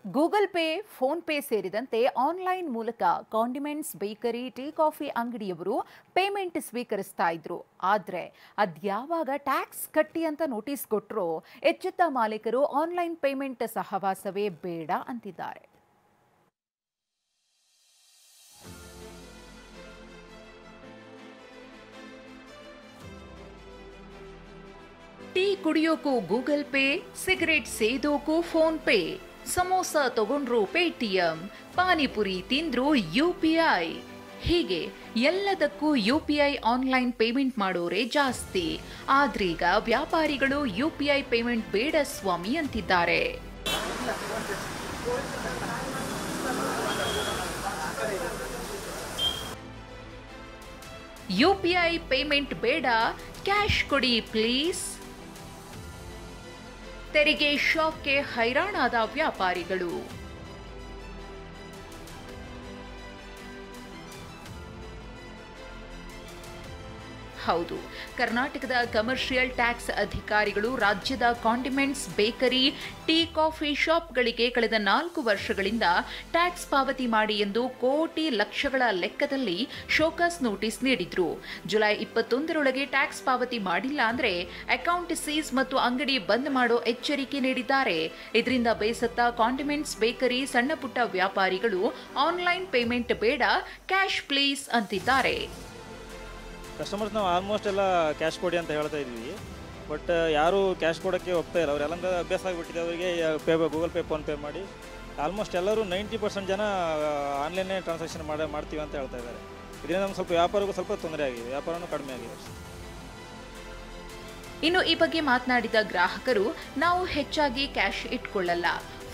Google pay, phone pay ಸೇರಿದಂತೆ online ಮೂಲಕ condiments, bakery, tea coffee ಅಂಗಡಿಯವರು ಪೇಮೆಂಟ್ ಸ್ವೀಕರಿಸ್ತಾ ಇದ್ರು. ಆದ್ರೆ ಅದ್ಯಾವಾಗ ಟ್ಯಾಕ್ಸ್ ಕಟ್ಟಿ ಅಂತ ನೋಟಿಸ್ ಕೊಟ್ರೋ ಎಚ್ಚೆತ್ತ ಮಾಲೀಕರು ಆನ್ಲೈನ್ ಪೇಮೆಂಟ್ ಸಹವಾಸವೇ ಬೇಡ ಅಂತಿದ್ದಾರೆ. ಟೀ ಕುಡಿಯೋಕು ಗೂಗಲ್ ಪೇ, ಸಿಗರೇಟ್ ಸೇದೋಕು ಫೋನ್ ಪೇ, ಸಮೋಸ ತಗೊಂಡ್ರು ಪೇಟಿಎಂ, ಪಾನಿಪುರಿ ತಿಂದ್ರು UPI. ಹೀಗೆ ಎಲ್ಲದಕ್ಕೂ UPI ಆನ್ಲೈನ್ ಪೇಮೆಂಟ್ ಮಾಡೋರೇ ಜಾಸ್ತಿ. ಆದ್ರೀಗ ವ್ಯಾಪಾರಿಗಳು UPI ಪೇಮೆಂಟ್ ಬೇಡ ಸ್ವಾಮಿ ಅಂತಿದ್ದಾರೆ. UPI ಪೇಮೆಂಟ್ ಬೇಡ, ಕ್ಯಾಶ್ ಕೊಡಿ ಪ್ಲೀಸ್. ತೆರಿಗೆ ಶಾಕ್ಗೆ ಹೈರಾಣಾದ ವ್ಯಾಪಾರಿಗಳು. ಹೌದು, ಕರ್ನಾಟಕದ ಕಮರ್ಷಿಯಲ್ ಟ್ಯಾಕ್ಸ್ ಅಧಿಕಾರಿಗಳು ರಾಜ್ಯದ ಕಾಂಡಿಮೆಂಟ್ಸ್, ಬೇಕರಿ, ಟೀ ಕಾಫಿ ಶಾಪ್ಗಳಿಗೆ ಕಳೆದ 4 ವರ್ಷಗಳಿಂದ ಟ್ಯಾಕ್ಸ್ ಪಾವತಿ ಮಾಡಿ ಎಂದು ಕೋಟಿ ಲಕ್ಷಗಳ ಲೆಕ್ಕದಲ್ಲಿ ಶೋಕಾಸ್ ನೋಟಿಸ್ ನೀಡಿದ್ರು. ಜುಲೈ 21ರೊಳಗೆ ಟ್ಯಾಕ್ಸ್ ಪಾವತಿ ಮಾಡಿಲ್ಲ ಅಂದ್ರೆ ಅಕೌಂಟ್ ಸೀಸ್ ಮತ್ತು ಅಂಗಡಿ ಬಂದ್ ಮಾಡೋ ಎಚ್ಚರಿಕೆ ನೀಡಿದ್ದಾರೆ. ಇದರಿಂದ ಬೇಸತ್ತ ಕಾಂಡಿಮೆಂಟ್ಸ್, ಬೇಕರಿ, ಸಣ್ಣ ಪುಟ್ಟ ವ್ಯಾಪಾರಿಗಳು ಆನ್ಲೈನ್ ಪೇಮೆಂಟ್ ಬೇಡ, ಕ್ಯಾಶ್ ಪ್ಲೀಸ್ ಅಂತಿದ್ದಾರೆ. ಕಸ್ಟಮರ್ಸ್ ನಾವು ಆಲ್ಮೋಸ್ಟ್ ಎಲ್ಲ ಕ್ಯಾಶ್ ಕೊಡಿ ಅಂತ ಹೇಳ್ತಾ ಇದ್ವಿ. ಬಟ್ ಯಾರು ಕ್ಯಾಶ್ ಕೊಡೋಕ್ಕೆ ಹೋಗ್ತಾ ಇಲ್ಲ. ಅವರೆಲ್ಲ ಅಭ್ಯಾಸ ಆಗಿಬಿಟ್ಟಿದೆ ಅವರಿಗೆ. ಗೂಗಲ್ ಪೇ, ಫೋನ್ ಪೇ ಮಾಡಿ ಆಲ್ಮೋಸ್ಟ್ ಎಲ್ಲರೂ 90% ಜನ ಆನ್ಲೈನೇ ಟ್ರಾನ್ಸಾಕ್ಷನ್ ಮಾಡ್ತೀವಿ ಅಂತ ಹೇಳ್ತಾ ಇದ್ದಾರೆ. ಇದರಿಂದ ನಮ್ಗೆ ಸ್ವಲ್ಪ ವ್ಯಾಪಾರಕ್ಕೂ ಸ್ವಲ್ಪ ತೊಂದರೆ ಆಗಿದೆ, ವ್ಯಾಪಾರನೂ ಕಡಿಮೆ ಆಗಿದೆ. ಇನ್ನು ಈ ಬಗ್ಗೆ ಮಾತನಾಡಿದ ಗ್ರಾಹಕರು, ನಾವು ಹೆಚ್ಚಾಗಿ ಕ್ಯಾಶ್ ಇಟ್ಕೊಳ್ಳಲ್ಲ,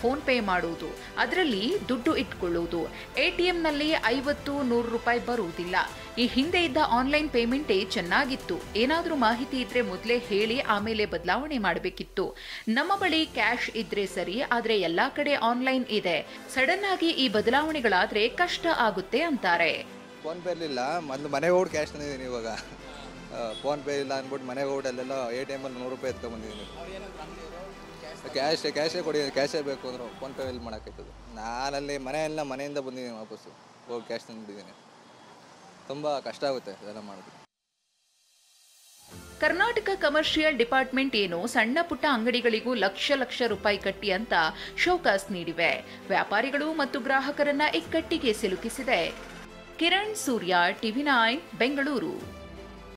ಫೋನ್ ಪೇ ಮಾಡುವುದು, ಅದರಲ್ಲಿ ದುಡ್ಡು ಇಟ್ಕೊಳ್ಳುವುದು. ATMನಲ್ಲಿ 50-100 ರೂಪಾಯಿ ಬರುವುದಿಲ್ಲ. ಈ ಹಿಂದೆ ಇದ್ದ ಆನ್ಲೈನ್ ಪೇಮೆಂಟೇ ಚೆನ್ನಾಗಿತ್ತು. ಏನಾದರೂ ಮಾಹಿತಿ ಇದ್ರೆ ಮೊದಲೇ ಹೇಳಿ ಆಮೇಲೆ ಬದಲಾವಣೆ ಮಾಡಬೇಕಿತ್ತು. ನಮ್ಮ ಬಳಿ ಕ್ಯಾಶ್ ಇದ್ರೆ ಸರಿ, ಆದ್ರೆ ಎಲ್ಲಾ ಕಡೆ ಆನ್ಲೈನ್ ಇದೆ. ಸಡನ್ ಆಗಿ ಈ ಬದಲಾವಣೆಗಳಾದ್ರೆ ಕಷ್ಟ ಆಗುತ್ತೆ ಅಂತಾರೆ. ಫೋನ್ ಪೇ ಇರಲಿಲ್ಲ, ಮೊದಲು ಮನೆಗೆ ಹೋಗಿ ಕ್ಯಾಶ್ ತಂದಿದ್ದೀನಿ. ಇವಾಗ ಫೋನ್ ಪೇ ಇಲ್ಲ ಅಂದ್ಬಿಟ್ಟು ಮನೆಗೆ ಹೋಗ್ಬಿಟ್ಟಲ್ಲೆಲ್ಲ ATMಲ್ಲಿ 100 ರೂಪಾಯಿ ಎತ್ಕೊಂಡ್ಬಂದಿದ್ದೀನಿ. ಕ್ಯಾಶೇ ಕೊಡಿ, ಕ್ಯಾಶೇ ಬೇಕು ಅಂದರು. ಫೋನ್ ಪೇ ಇಲ್ಲಿ ಮಾಡೋಕ್ಕಾಯ್ತದೆ. ನಾನಲ್ಲಿ ಮನೆಯಿಂದ ಬಂದಿದ್ದೀನಿ, ವಾಪಸ್ಸು ಹೋಗಿ ಕ್ಯಾಶ್ ತಂದುಬಿಟ್ಟಿದ್ದೀನಿ. ತುಂಬ ಕಷ್ಟ ಆಗುತ್ತೆ ಇದೆಲ್ಲ ಮಾಡೋದು. ಕರ್ನಾಟಕ ಕಮರ್ಷಿಯಲ್ ಡಿಪಾರ್ಟ್ಮೆಂಟ್ ಏನೋ ಸಣ್ಣ ಪುಟ್ಟ ಅಂಗಡಿಗಳಿಗೂ ಲಕ್ಷ ರೂಪಾಯಿ ಕಟ್ಟಿ ಅಂತ ಶೋಕಾಸ್ ನೀಡಿವೆ. ವ್ಯಾಪಾರಿಗಳು ಮತ್ತು ಗ್ರಾಹಕರನ್ನ ಇಕ್ಕಟ್ಟಿಗೆ ಸಿಲುಕಿಸಿದೆ. ಕಿರಣ್ ಸೂರ್ಯ, TV9 ಬೆಂಗಳೂರು.